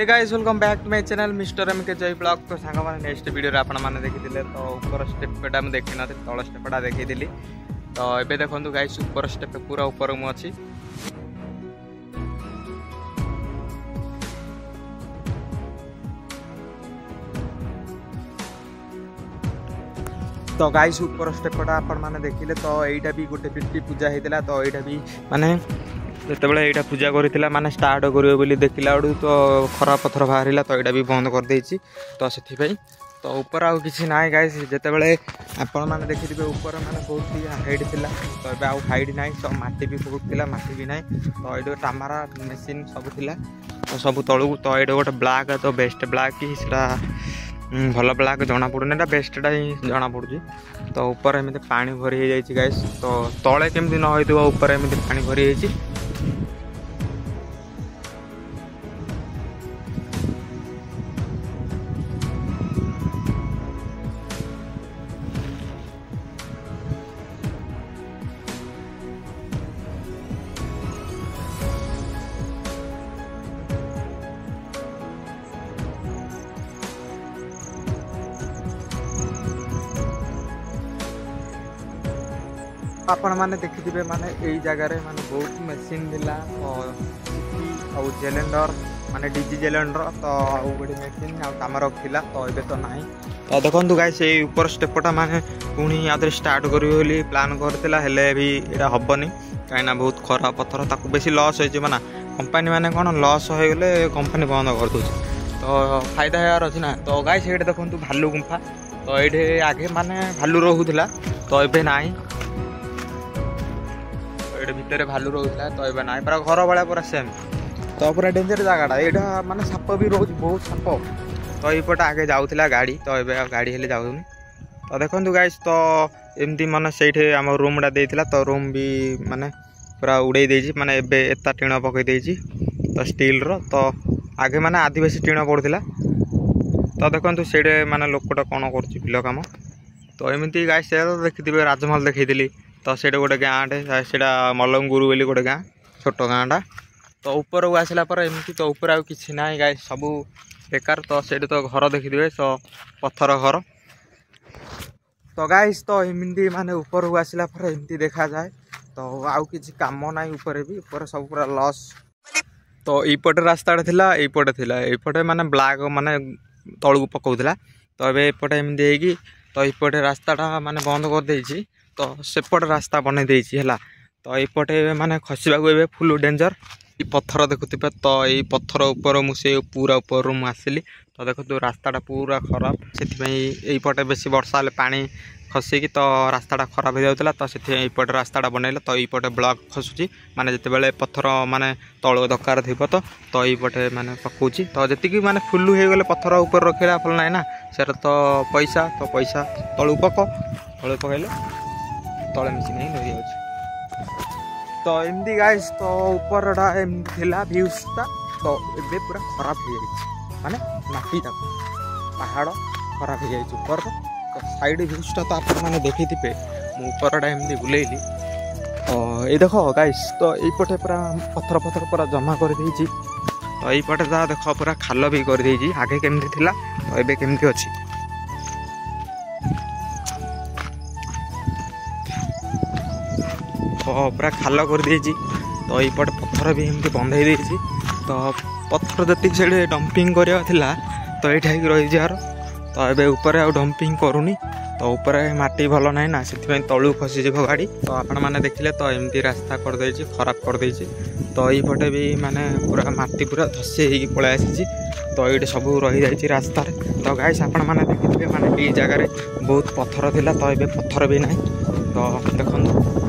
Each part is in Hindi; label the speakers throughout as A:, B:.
A: Hey guys welcome back to my channel mister M K Jai blog. तो सांग मैंने नेक्स्ट वीडियो रे आपण माने देखि दिले तो ऊपर स्टेपटा हम देखि न तळ स्टेपटा देखि दिली। तो एबे देखंतु गाइस ऊपर स्टेप पूरा ऊपर मु अछि। तो गाइस ऊपर स्टेपटा आपण माने देखिले तो एइटा भी गोटे पिट्टी पूजा हेतिला। तो एइटा भी माने जितेबाला यहाँ पूजा करा माने स्टार्ट करें देखला बेलू तो खरा पथर बाहर तो यहाँ भी बंद कर देछि। तो से तो ऊपर आउ कि ना गाइस जितेबाला आपण मैंने देखिए ऊपर माने बहुत ही हाइट थिला। तो ये आउ हाइट ना सब माटी भी बहुत थिला माटी भी ना। तो ये टामारा मेसीन सब थिला तो सब तलू तो ये गोटे ब्लैक तो बेस्ट ब्लैक ही भल ब्लैक जना पड़ूनी बेस्टा ही जना पड़ी। तो ऊपर एमती पानी भरी हो गाइस तो तले केमती न हो ऊपर एमती पानी भरी हो। आपण मैंने देखिए माने यही जगार माने बहुत मेसीन थिला और जेलेंडर माने डीजी जेलेंडर तो गोटे मेसीन आमर थिला। तो ये तो ना तो देखो गाइस ये ऊपर स्टेपटा माने पुणी आदि स्टार्ट करी प्लान करथिला हेले भी एटा हबनी कहीं बहुत खरा पत्थर ताकू बेसी लॉस हो ना। कंपनी माने कौन लॉस हो गले कंपनी बंद कर दो तो फायदा यार अच्छी ना। तो गाइस ये देखो भालू गुंफा तो ये आगे माने भालू रोला तो ये ना भितर भालू रोला तो ये ना पूरा घर भाया पूरा सेम। तो पूरा डेंजर जगह यहाँ माने साप भी रोज बहुत साप। तो यपटे आगे जाऊला गाड़ी तो ये गाड़ी हेले जाऊनी। तो देखो गाइस तो एमती माने से आम रूमटा देता तो रूम भी माने पूरा उड़े देछि माने एबे एता टीण पकई देछि तो स्टील रो। तो आगे माने आदिवासी टीण पड़ता तो देखो से माने लोकटा कौन कर बिल कम। तो एमती गाइस तो देखिए राजमहल देखी तो से गोटे गाँटे से मलंगुरु बोली गोटे गाँ छोट गाँटा। तो ऊपर को आसला एमती तो ऊपर आउ कि ना गाइस सब बेकार। तो से तो घर देखिए तो पत्थर घर। तो गाइस तो एमती माने ऊपर को आसला एमती देखा जाए तो आउ कि काम ना ऊपर भी ऊपर सब पूरा लॉस। तो यपटे रास्ता थिला यपटे माने ब्लैक माने तलू पकाउला। तो ये एपटे एमती होगी तो यपटे रास्ताटा माने बंद कर देछि तो सेपट रास्ता बन देछि है। तो यपटे माने खसवा को फुल डेंजर पत्थर देखुवे। तो ये पत्थर ऊपर मुझे पूरा ऊपर मुझे आसली तो देखो रास्ताटा पूरा खराब से पटे बेसी वर्षा हेल्ले पानी खसिकी तो रास्ताटा खराब हो जाता। तो से रास्ताटा बनइला तो यपटे ब्लॉक खसुची माने जिते बड़े पत्थर माने तल दरकार थी तो यपटे माने पकाउची। तो जी माने फुल हो गले पत्थर ऊपर रखा फल ना से तो पैसा तलू पकइले तले मिसिन ही रही जाऊँ। तो एमती गाइस तो ऊपर थिला व्यूजटा तो ये पूरा खराब हो जाए माने माटी पहाड़ खराब हो जाए ऊपर। तो साइड व्यूजटा तो आप मैंने देखी थे ऊपरटा एमती बुलेली। तो ये देखो गाइस तो यपटे पूरा पत्थर पूरा जमा कर देछि। तो यपटे जहाँ देख पूरा खाल भी कर देछि आगे केमती थिला तो एबे केमती अछि। तो पूरा खाल कर देछि तो यपटे पत्थर भी एमती बंधे देछि। तो पत्थर जी से डंपिंग करा तो ये रही जार तो ये ऊपर आउ डंपिंग करूनी। तो ऊपर माटी भल ना ना से तलू खसीज गाड़ी। तो आपण मैंने देखिले तो एमती रास्ता कर देछि खराब कर देछि। तो यपटे भी माने पूरा माटी पूरा धसी होगी पलि आसी तो ये सब रही जाइए रास्ता। तो गाइस आपण मैंने देखिए माने ये जगार बहुत पत्थर थिला तो ये पत्थर भी ना। तो देखो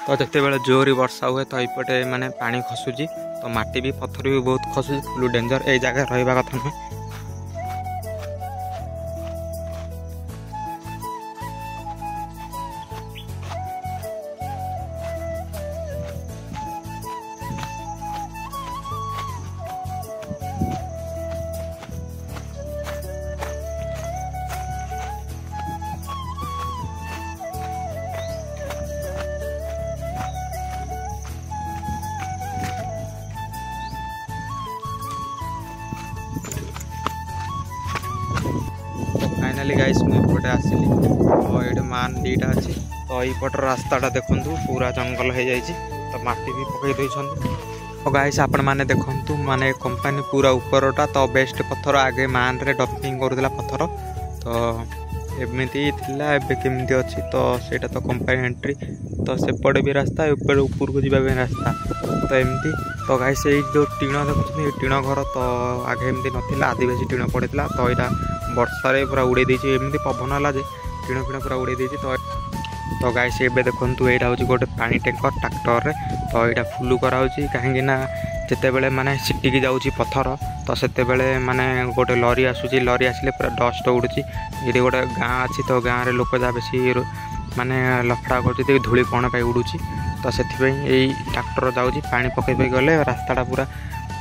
A: तो जितेबाला जोरी वर्षा हुए तो यपटे माने पानी खसुची तो माटी भी पत्थर भी बहुत खसुची फुल डेंजर ए जगह रहा कथा नुहे। फाइनाली गाइस मुझे आसली तो ये मान दीटा अच्छी तो यपटर रास्ताटा देखूँ पूरा जंगल हो जाए तो माटी भी पकई तो गाइस आपण मैंने देखु माने कंपनी पूरा उपरटा तो बेस्ट पत्थर आगे मान रे डंपिंग करूला पत्थर तो एमती केमती अच्छी तो सेटा तो कंपनी एंट्री तो सेपटे भी रास्ता ऊपर को जावाई रास्ता तो एमती तो गाइस जो टीण देखुं टीण घर तो आगे एमती नाला आदिवासी टीण पड़ता तो यहाँ वर्षारे पूरा उड़े देती एमती पवन है जे टीण फीण पूरा उड़े देती तो गाइस ये देखु यहाँ हूँ गोटे पानी टैंकर ट्रैक्टर तो यहाँ फुल कराऊँ कहीं जिते बड़े माने सिटिकी जाऊँगी पत्थर तो से माने गोटे लरी आसूसी लरी आसिले पूरा डस्ट उड़ूँ ये गोटे गाँ अच्छी तो गाँव में लोक जहाँ बेसी माने लफड़ा कर धूली कण पर उड़ूँ तो से ट्रैक्टर जाऊँगी पानी पकई गले रास्ताटा पूरा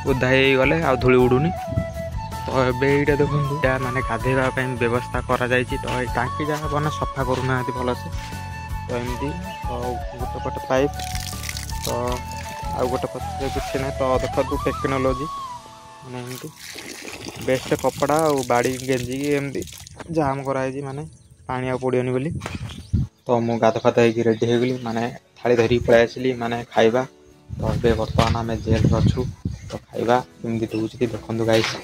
A: उदा हो गले आ धूली उड़ूनी तो ये देखो माने गाधेवाई व्यवस्था करा तो टाँकी जहाँ बना सफा करूना भलसे तो एमती तो गोटे पटे पाइप तो आउ गोटे पटे किसी ना तो देखो टेक्नोलोजी माने एमती बेस्ट कपड़ा और बाड़ी गेंजी एमती जाम कराई माने पानी आ पड़ोनी बोली तो मु गाध फाध हो रेडी हो गली माने थाली धरी पलि आसली माने खाइबा तो ए बर्तमान आम जेल अच्छु तो खाइबा केमती दूसरी देखु गाइस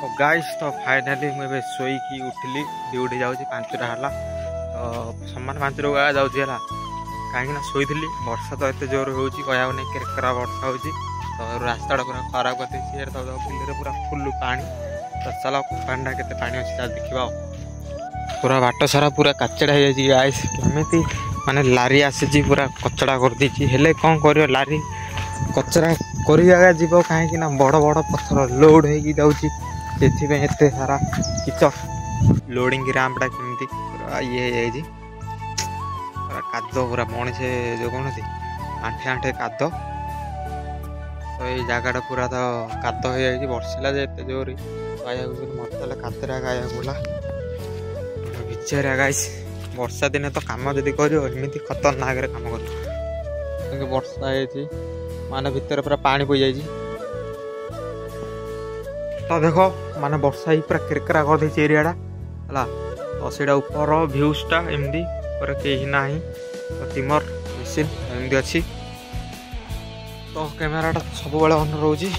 A: तो गाइस तो फाइनाली मुझे शोईकी उठिली ड्यूटी जाऊँगी 5टा है तो समान 5 जाऊँगी है कहीं शोली वर्षा तो एत जोर हो नहीं केरकेरा वर्षा हो तो रास्ता पूरा खराब कर तो बिल पूरा फुल पानी तो चलो पानी के पानी अच्छी देखा पूरा बाट सारा पूरा काचड़ा हो गाइस केमी माने लारी आसी पूरा कचड़ा कर देछि हेले कौन कर लारी कचरा कर जीव कहीं बड़ बड़ पत्थर लोड हो जाऊँगी से सारा किच लोडिंग रैंपटा केमती पूरा ये पूरा काद पूरा मनीष जो कौन थी आंठे आंठे काद तो ये जगटा पूरा तो काद हो जाए बर्षिला एत जोर मत कादरा गाया बोला बिचारा गाइस वर्षा दिने तो कम जदि करमती खतरनाक कम कर वर्षा है माने भितर पूरा पानी पी जाए तो देखो माने वर्षा ही पूरा केरकेरा कर दे एरियाटा है तो सीटा ऊपर भ्यूजटा एमती पूरा कहीं ना तो टिमर मेसीन एमती अच्छी तो कैमेराटा सब ऑन रोजी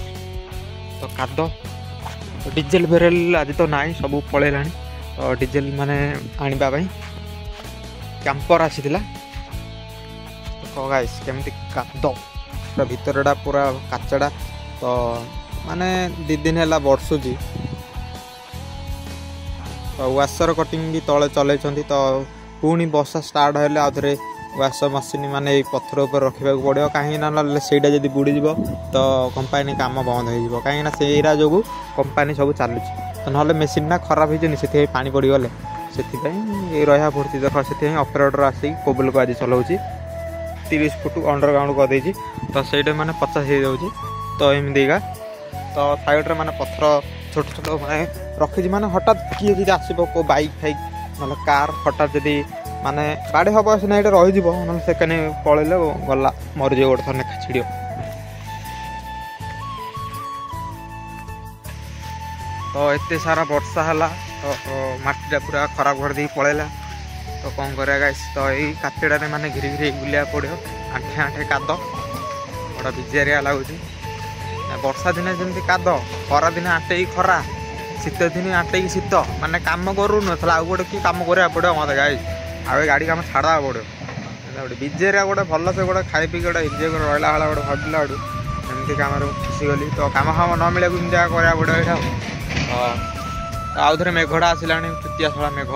A: तो काद तो डीजेल बेरेल आज तो ना सब पलैला तो डीजेल माने आने कैंपर आसी तो गाइस केमती काद पूरा भितरटा पूरा काचड़ा तो माने 2 दिन है बर्षुची तो वाशर कटिंग भी तले चल तो पुणी वर्षा स्टार्ट है आउ थे वाशर मशीन माने पत्थर उपर रखा पड़ो कहीं से बुड़ी जीव तो कंपानी काम बंद हो कहीं से जो कंपानी सब चलुची तो ना मेसीन ना खराब हो पा पड़गले से रहा पड़ी देख से ऑपरेटर आसिक कोबल को आज चलाऊँ 30 फुट अंडरग्राउंड करदे तो से मैंने 50 हो जाऊँगी तो एमतीका तो साइड्रे माने पत्थर छोट छोट माने रखी माने हठात किए जी आसो को बाइक फाइक ना कार हठात जदि माने बाड़े हम सीना ये रही ना से पलैले गला मरीज गोटे थर नेखा छिड़ तो एत सारा वर्षा है तो मटीटा पूरा खराब कर दी पलैला तो कौन कर गाइस तो यही काचड़े माने घिरी घिरी बुलिया पड़ो आंठे आंठे काद बड़ा बिजारिया लगुच वर्षा दिने जमी काद खरा दिन आटे खरा शीत दिन आटे शीत माने कम करू ना गोटे कि कम करा पड़ो मत गाई आगे गाड़ी कम छाड़ा पड़ो गोटे बिजेरिया गोटे भल से गोटे खाई पी गोटे इजे रहा भाला गोटे भाविला एमती कम खुशी गली तो कम फाम न मिले जगह करा पड़ो यहाँ आउ थे मेघटा आसला चुतिया शला मेघ